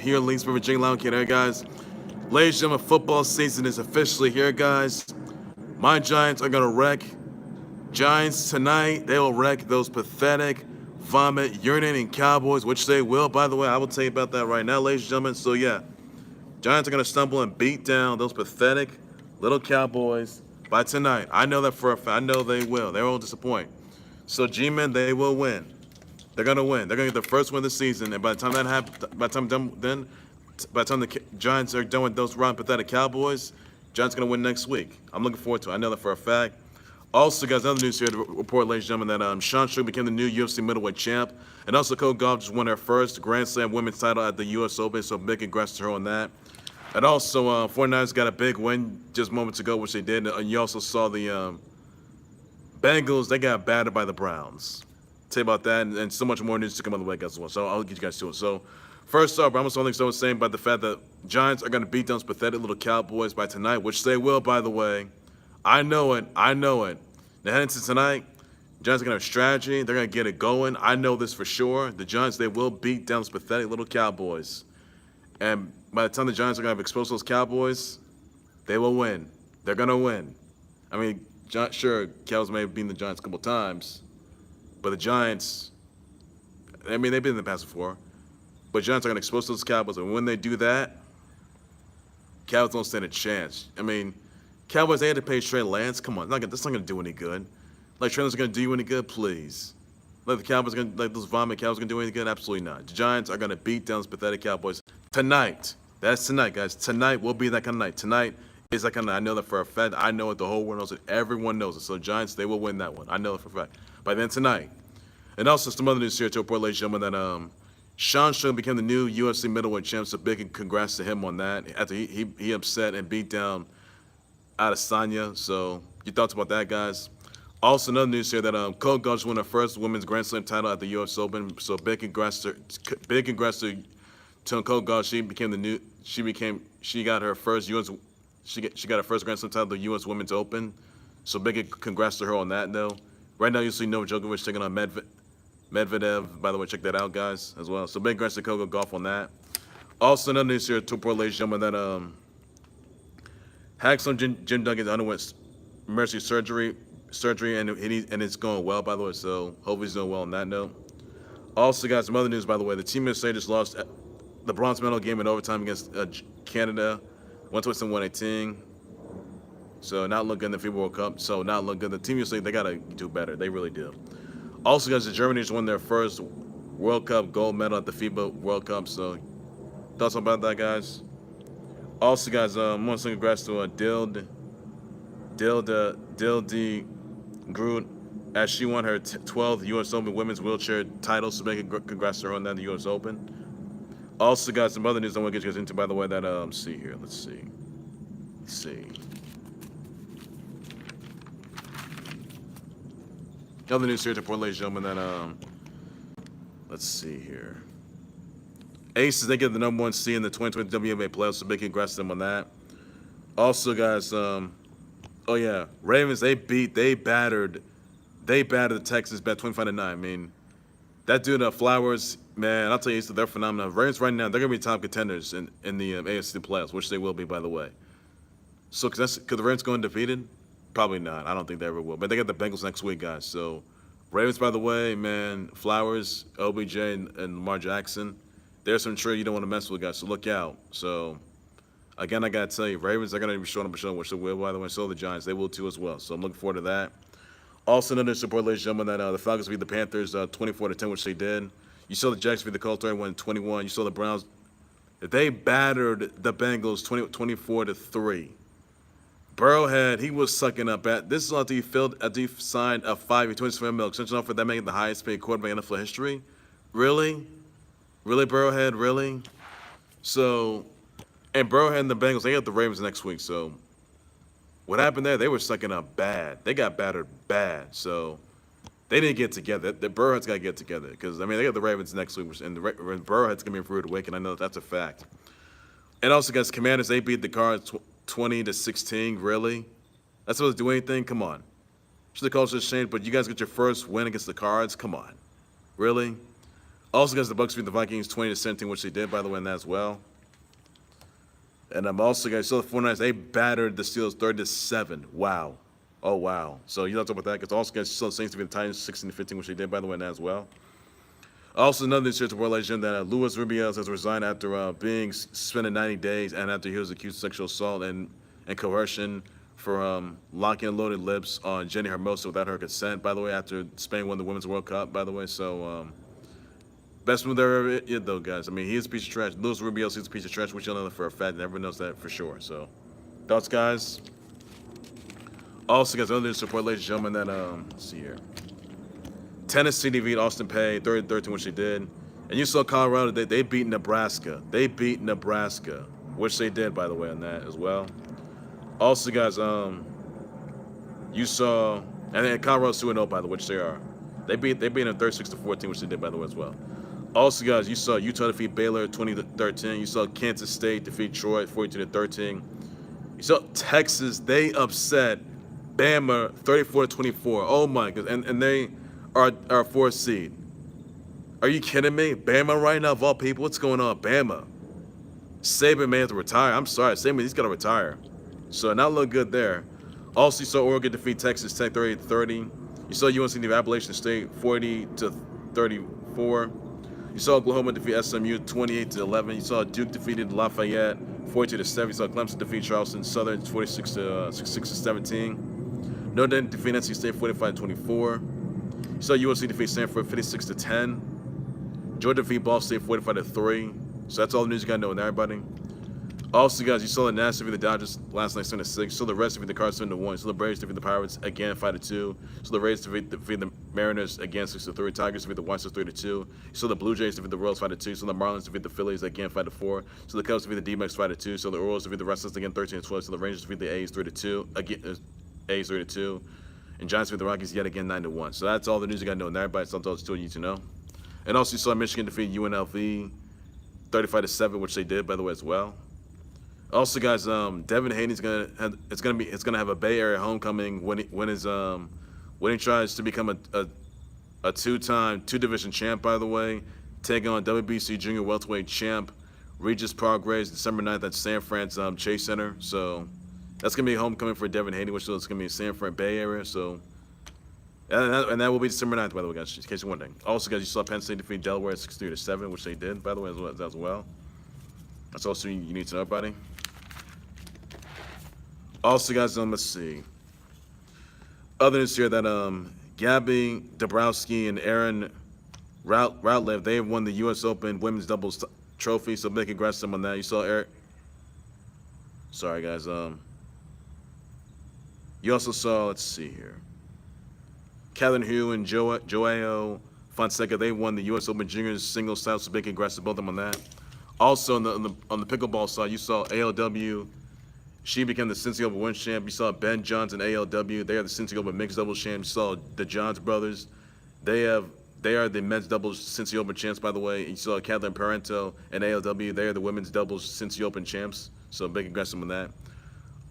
here, Leesburg, Virginia, Lounge Kid. Hey, guys. Ladies and gentlemen, football season is officially here, guys. My Giants are going to wreck. Giants tonight, they will wreck those pathetic, vomit, urinating Cowboys, which they will. By the way, I will tell you about that right now, ladies and gentlemen. So, yeah, Giants are going to stumble and beat down those pathetic little Cowboys by tonight. I know that for a fact. I know they will. They won't disappoint. So, G-Men, they will win. They're going to win. They're going to get the first win of the season. And by the time that happens, by the time the Giants are done with those rotten, pathetic Cowboys, Giants are going to win next week. I'm looking forward to it. I know that for a fact. Also, guys, another news here to report, ladies and gentlemen, that Sean Strickland became the new UFC middleweight champ. And also, Coco Gauff just won her first Grand Slam women's title at the US Open, so big congrats to her on that. And also, 49ers got a big win just moments ago, which they did. And you also saw the Bengals, they got battered by the Browns. Tell you about that, and so much more news to come on the way, guys, as well. So I'll get you guys to it. So first off, I almost only was saying about the fact that Giants are going to beat those pathetic little Cowboys by tonight, which they will, by the way. I know it. I know it. Now, heading to tonight, Giants are going to have strategy. They're going to get it going. I know this for sure. The Giants, they will beat down those pathetic little Cowboys. And by the time the Giants are going to have exposed those Cowboys, they will win. They're going to win. I mean, sure, Cowboys may have beaten the Giants a couple times, but the Giants, I mean, they've been in the past before. But Giants are going to expose those Cowboys. And when they do that, Cowboys don't stand a chance. I mean, Cowboys, they had to pay Trey Lance. Come on, that's not going to do any good. Like, Trey Lance is going to do you any good? Please. Like, the Cowboys, like those vomit Cowboys going to do any good? Absolutely not. The Giants are going to beat down those pathetic Cowboys tonight. That's tonight, guys. Tonight will be that kind of night. Tonight is that kind of night. I know that for a fact. I know it. The whole world knows it. Everyone knows it. So, Giants, they will win that one. I know it for a fact. By then tonight. And also, some other news here to report, ladies and gentlemen, that Sean Strickland became the new UFC middleweight champ. So, big congrats to him on that. After he upset and beat down Adesanya. So, your thoughts about that, guys? Also, another news here that Coco Gauff won her first women's Grand Slam title at the US Open. So, big congrats to Coco Gauff. She got her first got her first Grand Slam title at the US Women's Open. So, big congrats to her on that, though. Right now, you see Novak Djokovic taking on Medvedev. By the way, check that out, guys, as well. So, big congrats to Coco Gauff on that. Also, another news here to report, ladies and gentlemen, that Hacksaw Jim Duggan underwent emergency surgery, and it's going well, by the way. So hopefully he's doing well on that note. Also, guys, some other news, by the way. The Team USA just lost the bronze medal game in overtime against Canada, 127-118. So not looking good in the FIBA World Cup. So not looking good. The Team USA, they gotta do better. They really do. Also, guys, the Germany just won their first World Cup gold medal at the FIBA World Cup. So thoughts about that, guys? Also, guys, I want to say congrats to Dilde Groot as she won her 12th U.S. Open women's wheelchair title. So big congrats to her on that in the U.S. Open. Also, guys, some other news I want to get you guys into, by the way, that, let's see. Other news here to report, ladies and gentlemen, that, let's see here. Aces, they get the #1 seed in the 2020 WNBA Playoffs, so big congrats to them on that. Also, guys, oh yeah, Ravens, they battered the Texans by 25-9. I mean, that dude, Flowers, man, I'll tell you, they're phenomenal. Ravens right now, they're gonna be top contenders in the AFC playoffs, which they will be, by the way. So, could the Ravens go undefeated? Probably not. I don't think they ever will. But they got the Bengals next week, guys. So, Ravens, by the way, man, Flowers, OBJ, and Lamar Jackson. There's some trade you don't want to mess with, guys, so look out. So, again, I got to tell you, Ravens are going to be showing up a show, which they will, by the way. So the Giants, they will too as well. So I'm looking forward to that. Also, another support, ladies and gentlemen, that the Falcons beat the Panthers 24-10, which they did. You saw the Jags beat the Colts 31-21. You saw the Browns. They battered the Bengals 24-3. Burrowhead, he was sucking up at. This is after he signed a 5-year, $27 million extension offer that making the highest paid quarterback in NFL history. Really? Really, Burrowhead? Really? So, and Burrowhead and the Bengals, they got the Ravens next week. So, what happened there? They were sucking up bad. They got battered bad. So, they didn't get together. The Burrowhead's got to get together. Because, I mean, they got the Ravens next week. And Burrowhead's going to be in for a rude awakening. I know that's a fact. And also, guys, Commanders, they beat the Cards 20-16. Really? That's supposed to do anything? Come on. Should the culture change? But you guys get your first win against the Cards? Come on. Really? Also, guys, the Bucs beat the Vikings 20-17, which they did, by the way, in that as well. And also, guys, so the 49ers, they battered the Steelers 30-7. Wow. Oh, wow. So you don't talk about that. Because also, guys, you saw the Saints beat the Titans 16-15, which they did, by the way, in that as well. Also, another news here to world legend that Luis Rubiales has resigned after being suspended 90 days and after he was accused of sexual assault and coercion for locking and loaded lips on Jenni Hermoso without her consent, by the way, after Spain won the Women's World Cup, by the way. So, best move there ever did, though, guys. I mean, he is a piece of trash. Luis Rubiales is a piece of trash, which you'll know for a fact, and everyone knows that for sure. So, thoughts, guys? Also, guys, another support, ladies and gentlemen, that, let's see here. Tennessee defeated Austin Peay 30-13, which they did. And you saw Colorado, they beat Nebraska. They beat Nebraska, which they did, by the way, on that as well. Also, guys, you saw, and then Colorado's 2-0, by the way, which they are. They beat them 36-14, which they did, by the way, as well. Also, guys, you saw Utah defeat Baylor 20-13. You saw Kansas State defeat Troy 42-13. You saw Texas, they upset Bama 34-24. Oh my God, and they are 4th seed. Are you kidding me? Bama right now, of all people, what's going on? Bama. Saban may have to retire. I'm sorry, Saban, he's got to retire. So not look good there. Also, you saw Oregon defeat Texas Tech 38-30. You saw UNC defeat Appalachian State 40-34. You saw Oklahoma defeat SMU 28-11. You saw Duke defeated Lafayette 42-7. You saw Clemson defeat Charleston Southern 46-17. Notre Dame defeat NC State 45-24. You saw UNC defeat Stanford 56-10. Georgia defeat Ball State 45-3. So that's all the news you got to know, everybody. Also, guys, you saw the Nats defeat the Dodgers last night 7-6. You saw the Reds defeat the Cardinals 7-1. You saw the Braves defeat the Pirates again 5-2. You saw the Rays defeat the Mariners again 6-3. Tigers defeat the White Sox 3-2. You saw the Blue Jays defeat the Royals 5-2. You saw the Marlins defeat the Phillies again 5-4. So the Cubs defeat the D-backs 5-2. You saw the Orioles defeat the Red Sox again 13-12. So the Rangers defeat the A's 3-2. Again, A's 3-2. And Giants defeat the Rockies yet again 9-1. So that's all the news you got to know. And everybody, something else you need to know. And also, you saw Michigan defeat UNLV 35-7, which they did, by the way, as well. Also, guys, Devin Haney's gonna have a Bay Area homecoming when he tries to become a two-time two-division champ, by the way, taking on WBC Junior Welterweight champ Regis Prograis December 9th at San Fran's Chase Center. So that's gonna be a homecoming for Devin Haney, which is gonna be in San Fran Bay Area. So and that will be December 9th, by the way, guys, in case you're wondering. Also, guys, you saw Penn State defeat Delaware 63-7, which they did, by the way, as well. That's also you need to know, buddy. Also, guys, let's see. Other news here that Gabby Dabrowski and Aaron Routlev, they have won the US Open women's doubles trophy, so big congrats to them on that. You saw Eric. Sorry, guys. You also saw, let's see here. Catherine Hugh and Joao Fonseca, they won the US Open juniors singles title, so big congrats to both of them on that. Also, on the pickleball side, you saw ALW. She became the Cincy Open Women's champ. You saw Ben Johns and ALW. They are the Cincy Open mixed doubles champs. You saw the Johns brothers. They are the men's doubles Cincy Open champs, by the way. You saw Kathleen Parento and ALW. They are the women's doubles Cincy Open champs. So big congrats to them on that.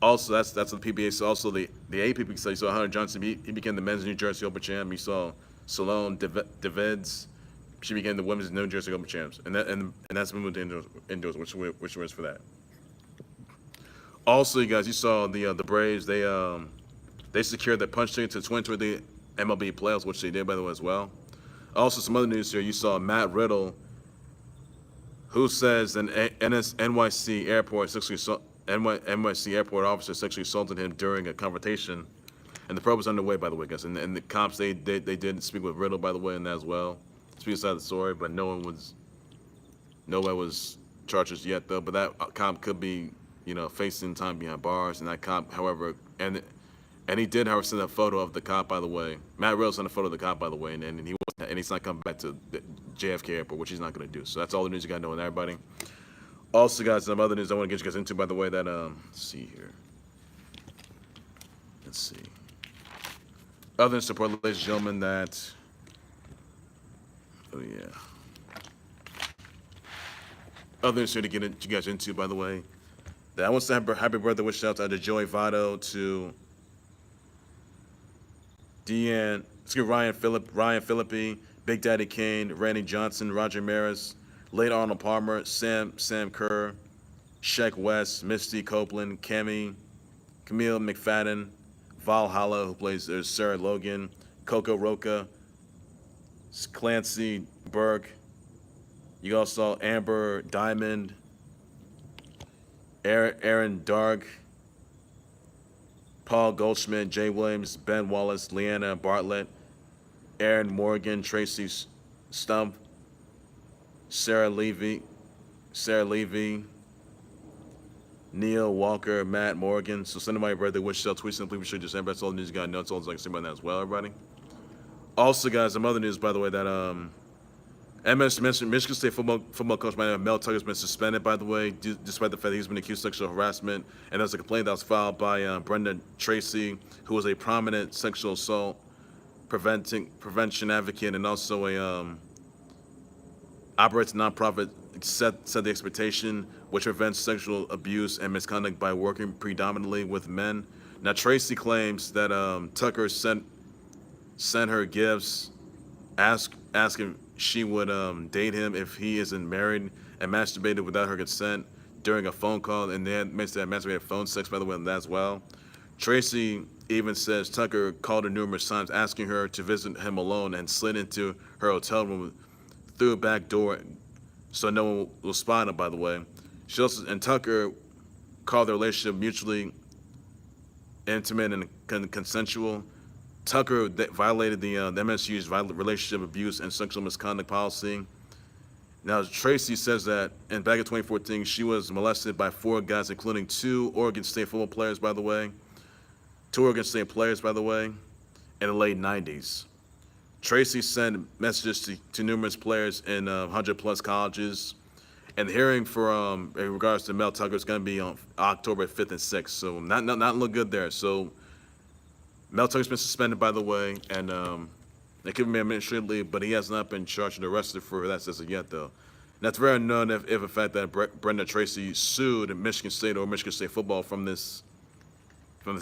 Also, that's the PBA. So also the APP. So you saw Hunter Johnson. He became the men's New Jersey Open champ. You saw Salone Davids. She became the women's New Jersey Open champs. And that's been moved to indoors, which was for that. Also, you guys, you saw the Braves. They secured their punch ticket to 2020 MLB playoffs, which they did, by the way, as well. Also, some other news here. You saw Matt Riddle, who says an NYC airport officer sexually assaulted him during a confrontation, and the probe is underway, by the way, guys. And the cops they did speak with Riddle, by the way, in that as well. Speak aside the story, but nobody was charged yet, though. But that cop could be, facing time behind bars. And that cop, however, and he did, however, send a photo of the cop, by the way. Matt Riddle sent a photo of the cop, by the way, and he's not coming back to the JFK airport, which he's not going to do. So that's all the news you got to know on everybody. Also, guys, some other news I want to get you guys into, by the way, that, let's see here. Let's see. Other than support, ladies and gentlemen, that, oh, yeah. Other news here to get you guys into, by the way, that I want to have happy birthday wish out to Joey Votto, to Ryan Philippi, Big Daddy Kane, Randy Johnson, Roger Maris, late Arnold Palmer, Sam Kerr, Sheck West, Misty Copeland, Camille McFadden, Valhalla, who plays Sarah Logan, Coco Roca, Clancy Burke. You also saw Amber Diamond, Aaron Dark, Paul Goldschmidt, Jay Williams, Ben Wallace, Leanna Bartlett, Aaron Morgan, Tracy Stump, Sarah Levy, Neil Walker, Matt Morgan. So send them my birthday wishes out, tweet simply. We should just remember that's all the news you got. That's all I can say about that as well, everybody. Also, guys, some other news, by the way, that Michigan State football coach by Mel Tucker has been suspended, by the way, despite the fact that he's been accused of sexual harassment. And there's a complaint that was filed by Brenda Tracy, who was a prominent sexual assault prevention advocate and also a operates a nonprofit set the expectation which prevents sexual abuse and misconduct by working predominantly with men. Now Tracy claims that Tucker sent her gifts, asking she would date him if he isn't married, and masturbated without her consent during a phone call, and they mentioned that masturbated phone sex, by the way, on that as well. Tracy even says Tucker called her numerous times asking her to visit him alone and slid into her hotel room through a back door so no one will spot him, by the way. She also, and Tucker called their relationship mutually intimate and consensual. Tucker violated the MSU's relationship abuse and sexual misconduct policy. Now, Tracy says that back in 2014, she was molested by 4 guys, including 2 Oregon State football players, by the way. 2 Oregon State players, by the way, in the late 90s. Tracy sent messages to numerous players in 100-plus colleges. And the hearing for in regards to Mel Tucker is going to be on October 5th and 6th. So not look good there. So Mel Tucker's been suspended, by the way, and they could be administrative leave, but he has not been charged or arrested for that as of yet, though. Now, it's very unknown if in fact that Brenda Tracy sued Michigan State or Michigan State football from this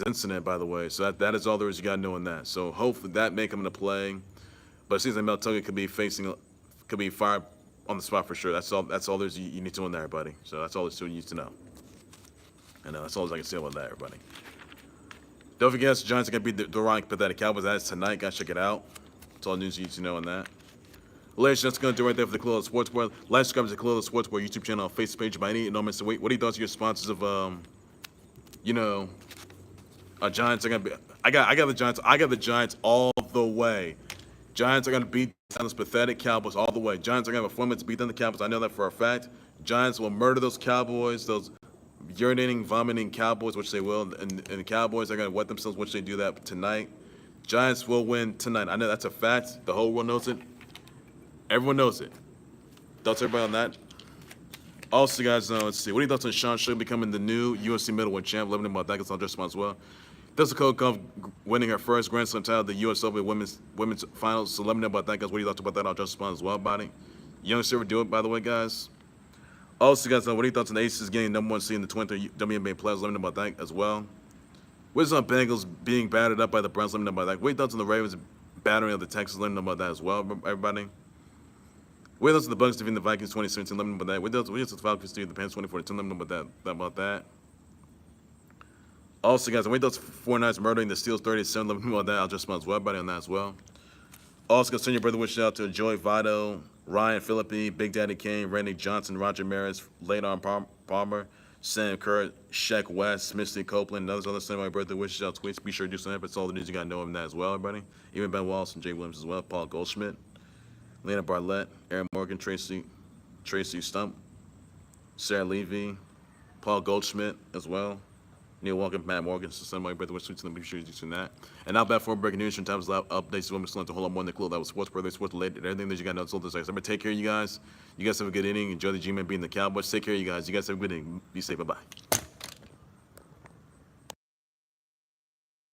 incident, by the way. So that is all there is you got to know on that. So hopefully that may come into play. But it seems like Mel Tucker could be fired on the spot for sure. That's all there's you need to know on there, buddy. So that's all there's you need to know. And that's all I can say about that, everybody. Don't forget, the Giants are going to beat the Ryan pathetic Cowboys. That is tonight. Guys, check it out. That's all the news you need to know on that. Ladies, that's going to do right there for the Clueless Sports Board. Like, subscribe to the Clueless Sports Board YouTube channel, Facebook page by any. No, Mr. Wait, what are your thoughts on your sponsors of, Giants are going to be. I got the Giants. I got the Giants all the way. Giants are going to beat down those pathetic Cowboys all the way. Giants are going to have a 4 minutes to beat down the Cowboys. I know that for a fact. Giants will murder those Cowboys, those urinating, vomiting Cowboys, which they will. And the Cowboys are going to wet themselves, which they do that tonight. Giants will win tonight. I know that's a fact. The whole world knows it. Everyone knows it. Thoughts, everybody, on that? Also, guys, let's see. What are your thoughts on Sean Strickland becoming the new UFC middleweight champ? Let me know about that, because I'll just as well. There's a Coco Gauff winning her first Grand Slam title, the US Open women's finals. So let me know about that, guys. What do you thought about that? I'll just respond as well, buddy. Young server do it, by the way, guys. Also, guys, what are your thoughts on the Aces getting #1 seed in the 23 WNBA Playoffs? Let me know about that as well. What's on Bengals being battered up by the Browns? Let me know about that. What are your thoughts on the Ravens battering of the Texans? Let me know about that as well, everybody. What are your thoughts on the Bucs defeating the Vikings 2017? Let me know about that. What are your thoughts on the Falcons defeating the Panthers 2014? Let me know about that. Also, guys, when those 49ers murdering the Steelers 37, let me know about that. I'll just respond as well, everybody, on that as well. Also, gonna send your brother wishes out to Joy Vito, Ryan Philippi, Big Daddy Kane, Randy Johnson, Roger Maris, Leonard Palmer, Sam Kerr, Sheck West, Misty Copeland, and others. Send my birthday wishes out tweets. Be sure to do something. That's all the news you gotta know on that as well, everybody. Even Ben Wallace and Jay Williams as well. Paul Goldschmidt, Lena Bartlett, Aaron Morgan, Tracy Stump, Sarah Levy, Paul Goldschmidt as well. Neil Walker, Matt Morgan, so send my birthday wishes to them. Be sure to do that. And now back for breaking news from times updates. Women's still to hold on more than the clue that was sports, birthday, sports related, everything that you got to know. So I'm take care of you guys. You guys have a good inning. Enjoy the G-Man beating the Cowboys. Take care of you guys. You guys have a good inning. Be safe. Bye bye.